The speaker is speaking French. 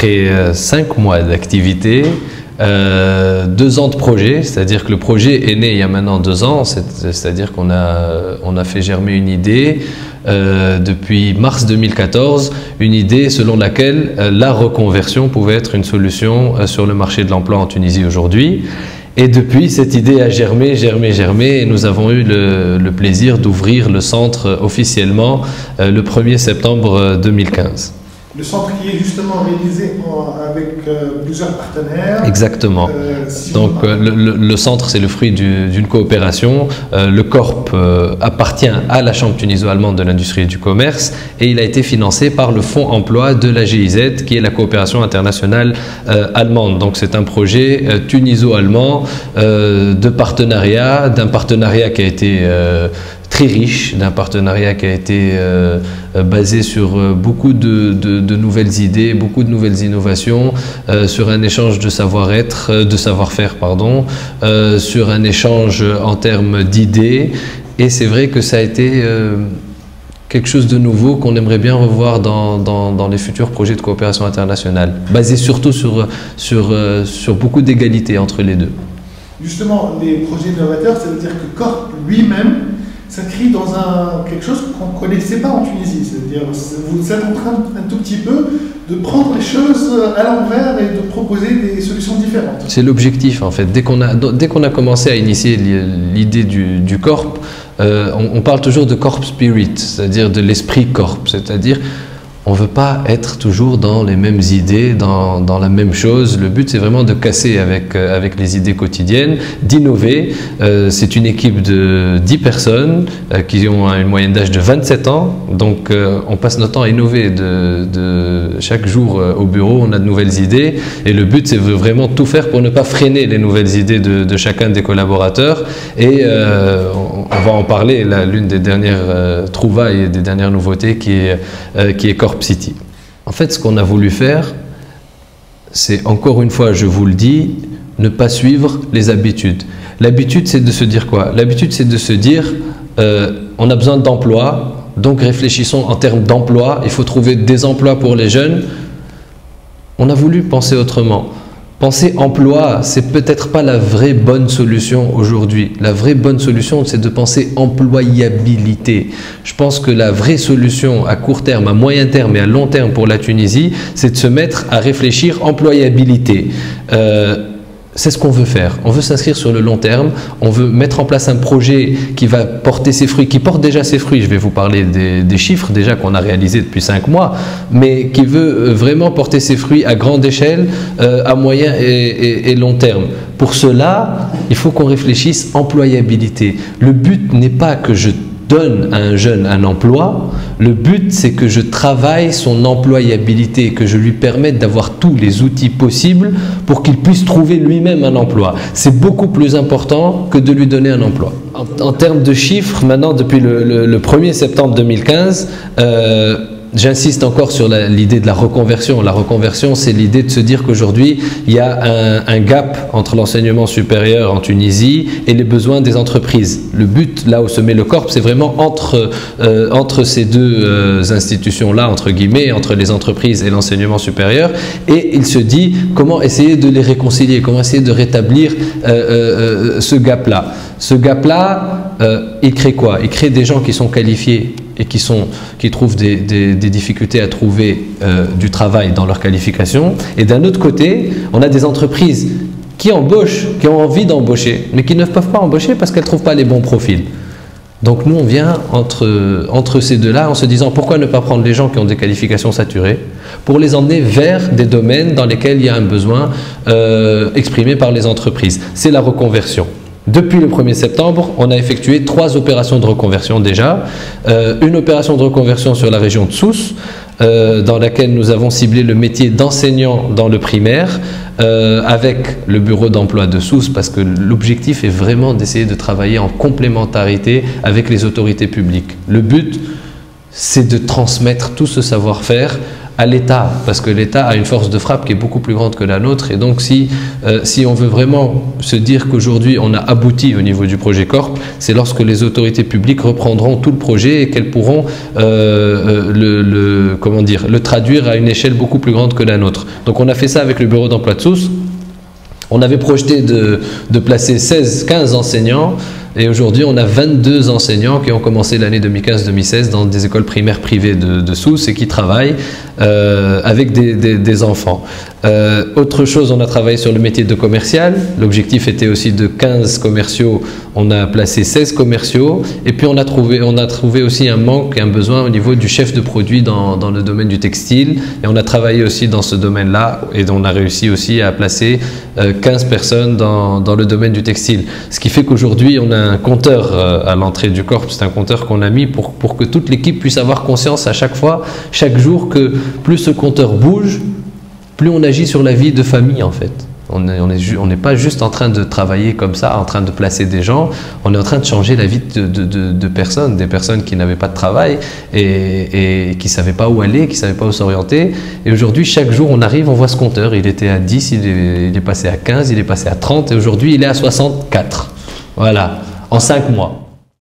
après 5 mois d'activité, 2 ans de projet, c'est-à-dire que le projet est né il y a maintenant 2 ans, c'est-à-dire qu'on a fait germer une idée depuis mars 2014, une idée selon laquelle la reconversion pouvait être une solution sur le marché de l'emploi en Tunisie aujourd'hui. Et depuis, cette idée a germé, et nous avons eu le plaisir d'ouvrir le centre officiellement le 1er septembre 2015. Le centre qui est justement réalisé avec plusieurs partenaires. Exactement. Donc le centre, c'est le fruit d'une coopération. Le Corp appartient à la Chambre tuniso-allemande de l'industrie et du commerce et il a été financé par le Fonds emploi de la GIZ, qui est la coopération internationale allemande. Donc c'est un projet tuniso-allemand d'un partenariat qui a été très riche, d'un partenariat qui a été basé sur beaucoup de nouvelles idées, beaucoup de nouvelles innovations, sur un échange de savoir-être, de savoir-faire, pardon, sur un échange en termes d'idées. Et c'est vrai que ça a été quelque chose de nouveau qu'on aimerait bien revoir dans les futurs projets de coopération internationale, basé surtout sur beaucoup d'égalité entre les deux. Justement, les projets innovateurs, ça veut dire que Corp lui-même s'inscrit dans quelque chose qu'on ne connaissait pas en Tunisie. C'est-à-dire vous êtes en train un tout petit peu de prendre les choses à l'envers et de proposer des solutions différentes. C'est l'objectif en fait. Dès qu'on a commencé à initier l'idée du Corp, on parle toujours de Corp Spirit, c'est-à-dire de l'esprit Corp, c'est-à-dire on ne veut pas être toujours dans les mêmes idées, dans la même chose. Le but, c'est vraiment de casser avec les idées quotidiennes, d'innover. C'est une équipe de 10 personnes qui ont une moyenne d'âge de 27 ans. Donc, on passe notre temps à innover chaque jour au bureau. On a de nouvelles idées. Et le but, c'est vraiment tout faire pour ne pas freiner les nouvelles idées de chacun des collaborateurs. Et on va en parler. L'une des dernières trouvailles et des dernières nouveautés qui est Corp City. En fait, ce qu'on a voulu faire, c'est, encore une fois, je vous le dis, ne pas suivre les habitudes. L'habitude, c'est de se dire quoi? L'habitude, c'est de se dire, on a besoin d'emploi, donc réfléchissons en termes d'emploi, il faut trouver des emplois pour les jeunes. On a voulu penser autrement. Penser emploi, c'est peut-être pas la vraie bonne solution aujourd'hui. La vraie bonne solution, c'est de penser employabilité. Je pense que la vraie solution à court terme, à moyen terme et à long terme pour la Tunisie, c'est de se mettre à réfléchir employabilité. C'est ce qu'on veut faire. On veut s'inscrire sur le long terme. On veut mettre en place un projet qui va porter ses fruits, qui porte déjà ses fruits. Je vais vous parler des chiffres déjà qu'on a réalisés depuis 5 mois, mais qui veut vraiment porter ses fruits à grande échelle, à moyen et long terme. Pour cela, il faut qu'on réfléchisse employabilité. Le but n'est pas que je donne à un jeune un emploi, le but c'est que je travaille son employabilité, que je lui permette d'avoir tous les outils possibles pour qu'il puisse trouver lui-même un emploi. C'est beaucoup plus important que de lui donner un emploi. En termes de chiffres, maintenant depuis le 1er septembre 2015, j'insiste encore sur l'idée de la reconversion. La reconversion, c'est l'idée de se dire qu'aujourd'hui, il y a un gap entre l'enseignement supérieur en Tunisie et les besoins des entreprises. Le but, là où se met le Corp, c'est vraiment entre ces deux institutions-là, entre guillemets, entre les entreprises et l'enseignement supérieur. Et il se dit comment essayer de les réconcilier, comment essayer de rétablir ce gap-là. Ce gap-là, il crée quoi? Il crée des gens qui sont qualifiés et qui trouvent des difficultés à trouver du travail dans leur qualification. Et d'un autre côté, on a des entreprises qui embauchent, qui ont envie d'embaucher, mais qui ne peuvent pas embaucher parce qu'elles ne trouvent pas les bons profils. Donc nous, on vient entre ces deux-là en se disant pourquoi ne pas prendre les gens qui ont des qualifications saturées pour les emmener vers des domaines dans lesquels il y a un besoin exprimé par les entreprises. C'est la reconversion. Depuis le 1er septembre, on a effectué 3 opérations de reconversion déjà. Une opération de reconversion sur la région de Sousse, dans laquelle nous avons ciblé le métier d'enseignant dans le primaire avec le bureau d'emploi de Sousse, parce que l'objectif est vraiment d'essayer de travailler en complémentarité avec les autorités publiques. Le but, c'est de transmettre tout ce savoir-faire à l'État, parce que l'État a une force de frappe qui est beaucoup plus grande que la nôtre. Et donc si on veut vraiment se dire qu'aujourd'hui on a abouti au niveau du projet Corp, c'est lorsque les autorités publiques reprendront tout le projet et qu'elles pourront le traduire à une échelle beaucoup plus grande que la nôtre. Donc on a fait ça avec le bureau d'emploi de Sousse. On avait projeté de placer 15 enseignants. Et aujourd'hui, on a 22 enseignants qui ont commencé l'année 2015-2016 dans des écoles primaires privées de Sousse et qui travaillent avec des enfants. Autre chose, on a travaillé sur le métier de commercial. L'objectif était aussi de 15 commerciaux. On a placé 16 commerciaux. Et puis, on a trouvé aussi un manque, un besoin au niveau du chef de produit dans le domaine du textile. Et on a travaillé aussi dans ce domaine-là. Et on a réussi aussi à placer 15 personnes dans le domaine du textile. Ce qui fait qu'aujourd'hui, on a un compteur à l'entrée du corps, c'est un compteur qu'on a mis pour que toute l'équipe puisse avoir conscience à chaque fois, chaque jour, que plus ce compteur bouge, plus on agit sur la vie de famille en fait. On n'est pas juste en train de travailler comme ça, en train de placer des gens, on est en train de changer la vie de personnes, des personnes qui n'avaient pas de travail et qui ne savaient pas où aller, qui ne savaient pas où s'orienter. Et aujourd'hui, chaque jour, on arrive, on voit ce compteur, il était à 10, il est passé à 15, il est passé à 30 et aujourd'hui, il est à 64. Voilà. En 5 mois.